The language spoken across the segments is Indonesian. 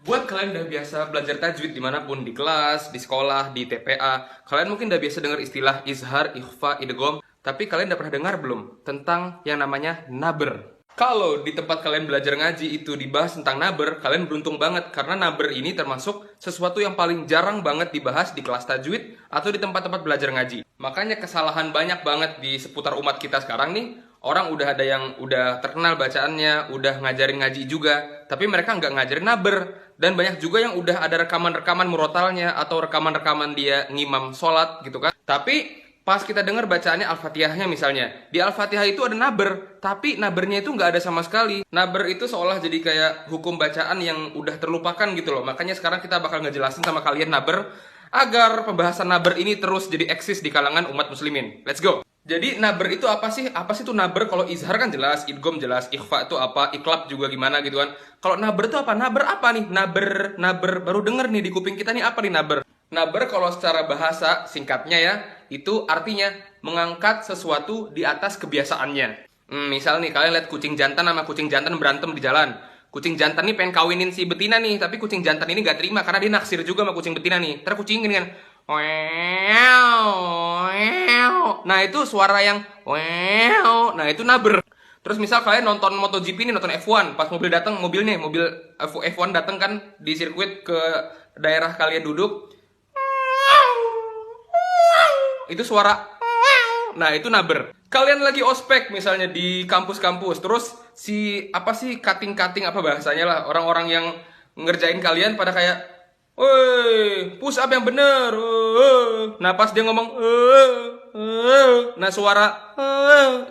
Buat kalian udah biasa belajar tajwid dimanapun, di kelas, di sekolah, di TPA, kalian mungkin udah biasa dengar istilah izhar, ikhfa, idgham, tapi kalian udah pernah dengar belum tentang yang namanya naber? Kalau di tempat kalian belajar ngaji itu dibahas tentang naber, kalian beruntung banget karena naber ini termasuk sesuatu yang paling jarang banget dibahas di kelas tajwid atau di tempat-tempat belajar ngaji. Makanya kesalahan banyak banget di seputar umat kita sekarang nih. Orang udah ada yang udah terkenal bacaannya, udah ngajarin ngaji juga, tapi mereka nggak ngajarin naber. Dan banyak juga yang udah ada rekaman-rekaman murotalnya atau rekaman-rekaman dia ngimam sholat gitu kan. Tapi pas kita dengar bacaannya Al-Fatihahnya misalnya, di Al-Fatihah itu ada naber, tapi nabernya itu nggak ada sama sekali. Naber itu seolah jadi kayak hukum bacaan yang udah terlupakan gitu loh. Makanya sekarang kita bakal ngejelasin sama kalian naber, agar pembahasan naber ini terus jadi eksis di kalangan umat muslimin. Let's go! Jadi naber itu apa sih? Apa sih itu naber? Kalau izhar kan jelas, idgham jelas, ikhfa itu apa, iklab juga gimana gitu kan. Kalau naber itu apa? Naber apa nih? Naber baru denger nih di kuping kita nih apa nih naber? Naber kalau secara bahasa singkatnya ya, itu artinya mengangkat sesuatu di atas kebiasaannya. Misal nih kalian lihat kucing jantan sama kucing jantan berantem di jalan. Kucing jantan nih pengen kawinin si betina nih, tapi kucing jantan ini gak terima karena dia naksir juga sama kucing betina nih. Ntar kucing ini kan, nah itu suara yang nah itu naber. Terus misal kalian nonton MotoGP nih, nonton F1, pas mobil datang, mobil F1 datang kan di sirkuit ke daerah kalian duduk, itu suara, nah itu naber. Kalian lagi ospek misalnya di kampus-kampus, terus si apa sih cutting apa bahasanya lah, orang-orang yang ngerjain kalian pada kayak, woi, push up yang bener. Nah pas dia ngomong, nah suara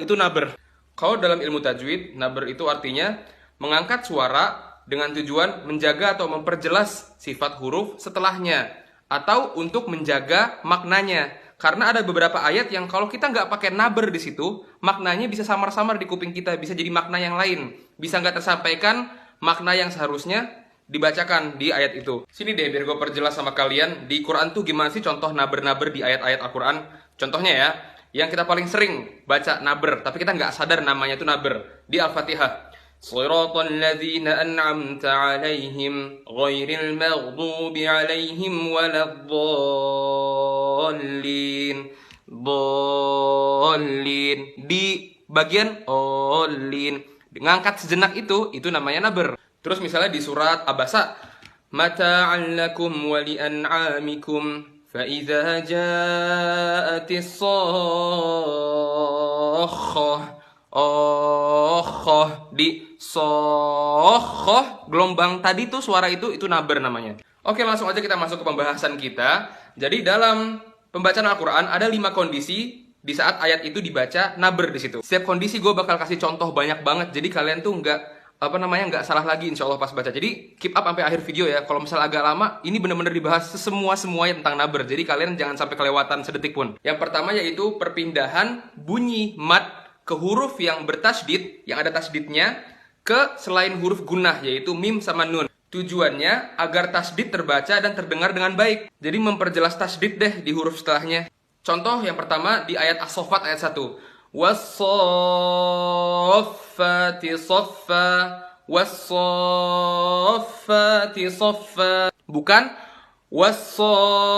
itu naber. Kalau dalam ilmu tajwid, naber itu artinya mengangkat suara dengan tujuan menjaga atau memperjelas sifat huruf setelahnya, atau untuk menjaga maknanya. Karena ada beberapa ayat yang kalau kita nggak pakai naber di situ, maknanya bisa samar-samar di kuping kita, bisa jadi makna yang lain, bisa nggak tersampaikan makna yang seharusnya dibacakan di ayat itu. Sini deh biar gue perjelas sama kalian, di Quran tuh gimana sih contoh naber-naber di ayat-ayat Al-Quran. Contohnya ya, yang kita paling sering baca naber, tapi kita nggak sadar namanya itu naber, di Al-Fatihah. Shiratal ladzina an'amta 'alaihim ghairil maghdubi 'alaihim waladdallin. Di bagian olin, ngangkat sejenak itu namanya naber. Terus misalnya di surat Abasa, mata'an lakum wa li'an'amikum فَإِذَا جَاءَتِ الصَّاخَّةُ di sokhah gelombang tadi tuh suara itu naber namanya. Oke, langsung aja kita masuk ke pembahasan kita. Jadi dalam pembacaan Al-Quran ada 5 kondisi di saat ayat itu dibaca naber di situ. Setiap kondisi gue bakal kasih contoh banyak banget, jadi kalian tuh nggak salah lagi insya Allah pas baca. Jadi keep up sampai akhir video ya. Kalau misalnya agak lama, ini bener-bener dibahas semuanya tentang naber. Jadi kalian jangan sampai kelewatan sedetik pun. Yang pertama yaitu perpindahan bunyi mad ke huruf yang bertasydid, yang ada tasydidnya, ke selain huruf gunnah yaitu mim sama nun. Tujuannya agar tasydid terbaca dan terdengar dengan baik. Jadi memperjelas tasydid deh di huruf setelahnya. Contoh yang pertama di ayat As-Saffat ayat 1. Was-saffati saffa, was-saffati saffa. Bukan was-saffati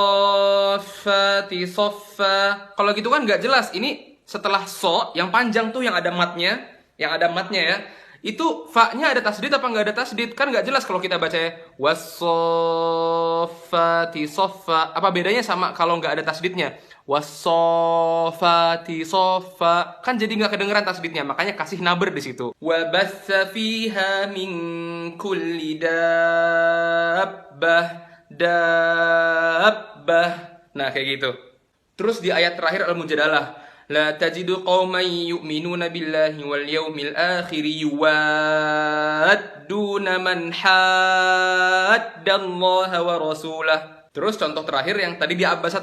saffa. Kalau gitu kan nggak jelas. Ini setelah so yang panjang tuh yang ada matnya ya. Itu fa-nya ada tasdid apa nggak ada tasdid? Kan nggak jelas kalau kita baca was-saffati saffa. Apa bedanya sama kalau nggak ada tasdidnya? Was-saffati saffa. Kan jadi nggak kedengeran tasdidnya, makanya kasih naber di situ. Wa batsa fiha min kulli dabbah. Nah kayak gitu. Terus di ayat terakhir Al-Mujadalah, la tajidu qauman yu'minuna billahi wal yawmil akhir yuwadduna man haddallaha wa rasulah. Terus contoh terakhir yang tadi di Abasa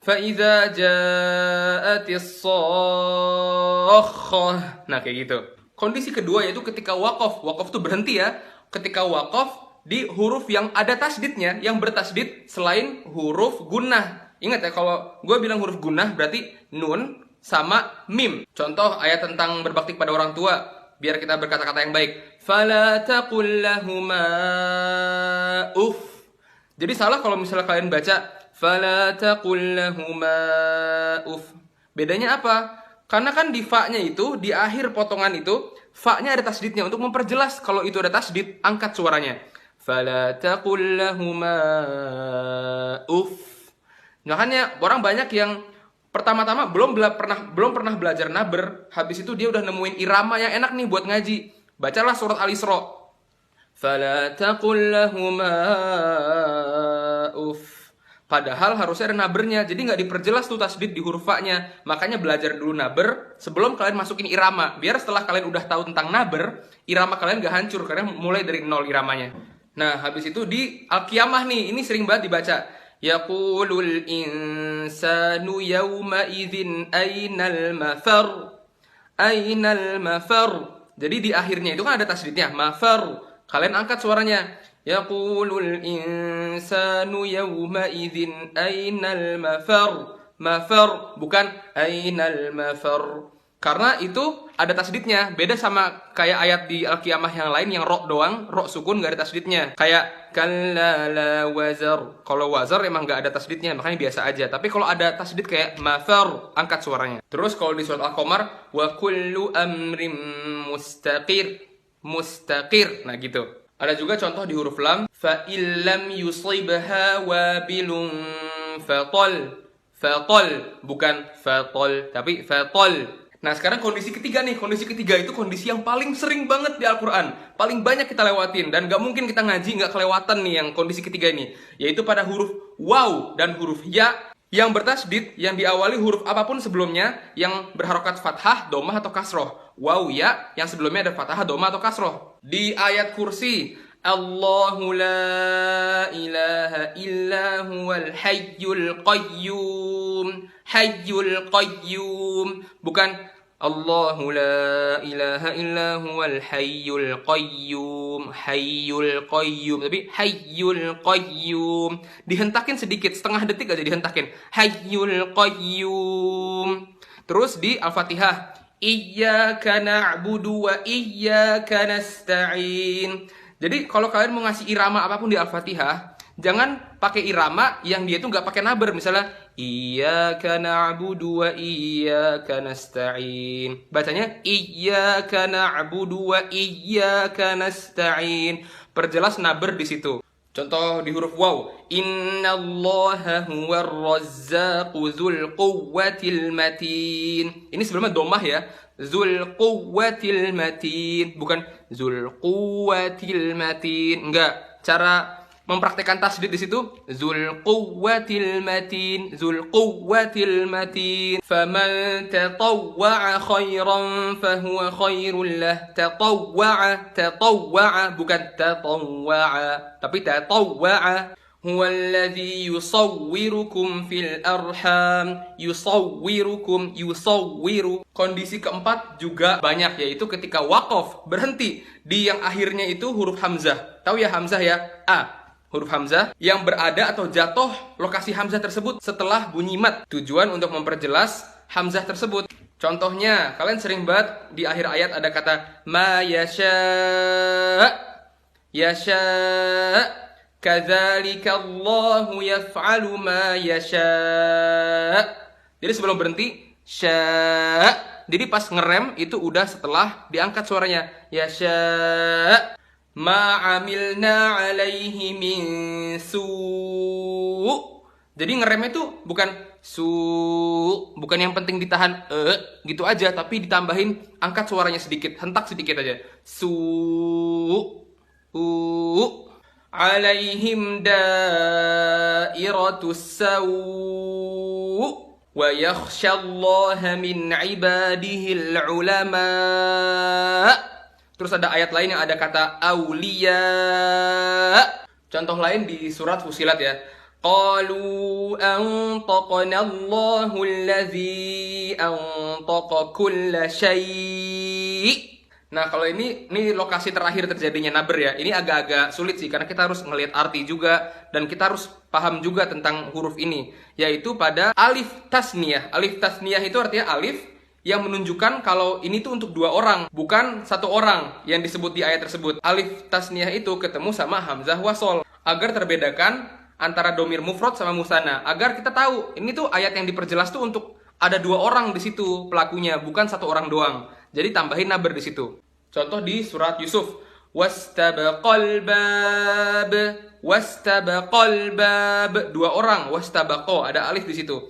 فَإِذَا جَاءَتِ الصَّاخَّةُ. Nah kayak gitu. Kondisi kedua yaitu ketika waqaf. Waqaf tuh berhenti ya. Ketika waqaf di huruf yang ada tasdidnya, yang bertasdid selain huruf gunnah. Ingat ya, kalau gue bilang huruf gunnah berarti nun sama mim. Contoh ayat tentang berbakti pada orang tua. biar kita berkata-kata yang baik. Fala taqul lahuma uff. Jadi salah kalau misalnya kalian baca fala taqul lahuma uff. Bedanya apa? Karena kan di fa-nya itu, di akhir potongan itu, fa-nya ada tasdidnya. Untuk memperjelas kalau itu ada tasdid, angkat suaranya. Fala taqul lahuma uff. Makanya orang banyak yang pertama-tama belum pernah belajar naber, habis itu dia udah nemuin irama yang enak nih buat ngaji. Bacalah surat Al-Isra. Fala taqul lahuma uff. Padahal harusnya ada nabernya, jadi nggak diperjelas tuh tasdid di huruf fa-nya. Makanya belajar dulu naber sebelum kalian masukin irama. Biar setelah kalian udah tahu tentang naber, irama kalian nggak hancur karena mulai dari nol iramanya. Nah, habis itu di Al-Qiyamah nih, ini sering banget dibaca. Yaqulul insanu yawma idzin ainal mafar. Ainal mafar. Jadi di akhirnya itu kan ada tasdidnya, mafar. Kalian angkat suaranya. Yaqulul insanu yawma idzin ainal mafar. Mafar bukan ainal mafar. Karena itu ada tasdidnya. Beda sama kayak ayat di Al-Qiyamah yang lain yang ro doang, ro sukun gak ada tasdidnya. Kayak kalla la wazar. Kalau wazar emang gak ada tasdidnya, makanya biasa aja. Tapi kalau ada tasdid kayak mafar, angkat suaranya. Terus kalau di surat Al-Qamar, wa kullu amrim mustaqir. Mustaqir. Nah gitu. Ada juga contoh di huruf lam. Fa illam yusibha wabilun fatol. Fatol. Bukan fatol, tapi fatol. Nah sekarang kondisi ketiga nih. Kondisi ketiga itu kondisi yang paling sering banget di Al-Quran. Paling banyak kita lewatin. Dan gak mungkin kita ngaji gak kelewatan nih yang kondisi ketiga ini. Yaitu pada huruf waw dan huruf ya yang bertasdid, yang diawali huruf apapun sebelumnya yang berharokat fathah, domah atau kasroh. Waw ya yang sebelumnya ada fathah, domah atau kasroh. Di ayat kursi, Allahu la ilaha illa huwal hayyul qayyum. Hayyul qayyum. Bukan Allahu la ilaha illa huwal hayyul qayyum. Hayyul qayyum. Tapi hayyul qayyum. Dihentakin sedikit, setengah detik aja dihentakin. Hayyul qayyum. Terus di Al-Fatihah, Iyyaka na'budu wa iyyaka nasta'in. Jadi kalau kalian mau ngasih irama apapun di Al-Fatihah, jangan pakai irama yang dia itu nggak pakai naber. Misalnya Iyyaka na'budu wa iyyaka nasta'in. Bacanya Iyyaka na'budu wa iyyaka nasta'in. Perjelas naber di situ. Contoh di huruf waw. Innallaha huwar razzaqu dzul quwwatil matin. Ini sebelumnya domah ya. Dzul quwwatil matin, bukan dzul quwwatil matin. Enggak. Cara mempraktekkan tasdid di situ dzul quwwatil matin, dzul quwwatil matin. Faman tatawwa'a khairan fahuwa khairul lah. Tatawwa'a bukan tatawwa'a, tapi tatawwa'a. Huwallazi yusawwirukum fil arham. Yusawwiru. Kondisi keempat juga banyak, yaitu ketika waqaf, berhenti di yang akhirnya itu huruf hamzah. Tahu ya hamzah ya? A. Huruf hamzah yang berada atau jatuh lokasi hamzah tersebut setelah bunyi mat. Tujuan untuk memperjelas hamzah tersebut. Contohnya, kalian sering banget di akhir ayat ada kata ma yasha. Yasha. Kadzalika Allahu yaf'alu ma yasha. Jadi sebelum berhenti sya. Jadi pas ngerem itu udah setelah diangkat suaranya. Yasha. Ma amilna alaihi min su'. Jadi ngeremnya itu bukan bukan yang penting ditahan gitu aja, tapi ditambahin angkat suaranya sedikit, hentak sedikit aja. Alaihim dairatus sawu wa yakhshallaha min ibadihil ulama. Terus ada ayat lain yang ada kata auliya. Contoh lain di surat Fusilat ya. Qalu antaqana Allahu allazi antaqa kulla syai'. Nah, kalau ini lokasi terakhir terjadinya naber ya. Ini agak-agak sulit sih karena kita harus ngelihat arti juga dan kita harus paham juga tentang huruf ini, yaitu pada alif tasniyah. Alif tasniyah itu artinya alif yang menunjukkan kalau ini tuh untuk dua orang, bukan satu orang yang disebut di ayat tersebut. Alif tasniyah itu ketemu sama hamzah wasol agar terbedakan antara domir mufrad sama musanna, agar kita tahu ini tuh ayat yang diperjelas tuh untuk ada dua orang di situ pelakunya, bukan satu orang doang. Jadi tambahin naber di situ. Contoh di surat Yusuf, wastabaqal bab, wastabaqal bab, dua orang, wastabaqo, ada alif di situ.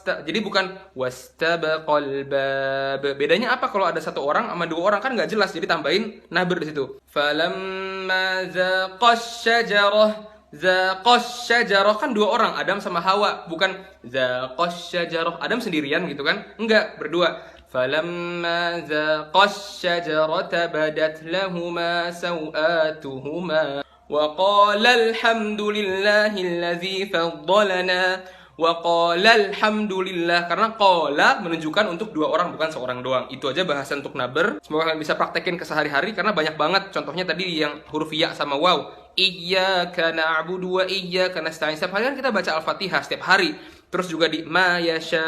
Jadi bukan wastabaqal bab. Bedanya apa kalau ada satu orang sama dua orang, kan nggak jelas, jadi tambahin naber di situ. Falamma zaqash syajarah, zaqash syajarah kan dua orang, Adam sama Hawa, bukan zaqash syajarah Adam sendirian gitu kan? Enggak, berdua. Falamma zaqash syajarata badat lahuma sawatuhuma wa qala alhamdulillahilladzi faddalana. Wa qala alhamdulillah, karena qala menunjukkan untuk dua orang, bukan seorang doang. Itu aja bahasan untuk naber. Semoga kalian bisa praktekin ke sehari-hari karena banyak banget. Contohnya tadi yang huruf ya sama waw. Iyyaka na'budu wa iyyaka nasta'in. Setiap hari kan kita baca Al-Fatihah setiap hari. Terus juga di ma yasha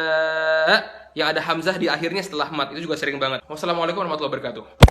yang ada hamzah di akhirnya setelah mat, itu juga sering banget. Wassalamualaikum warahmatullahi wabarakatuh.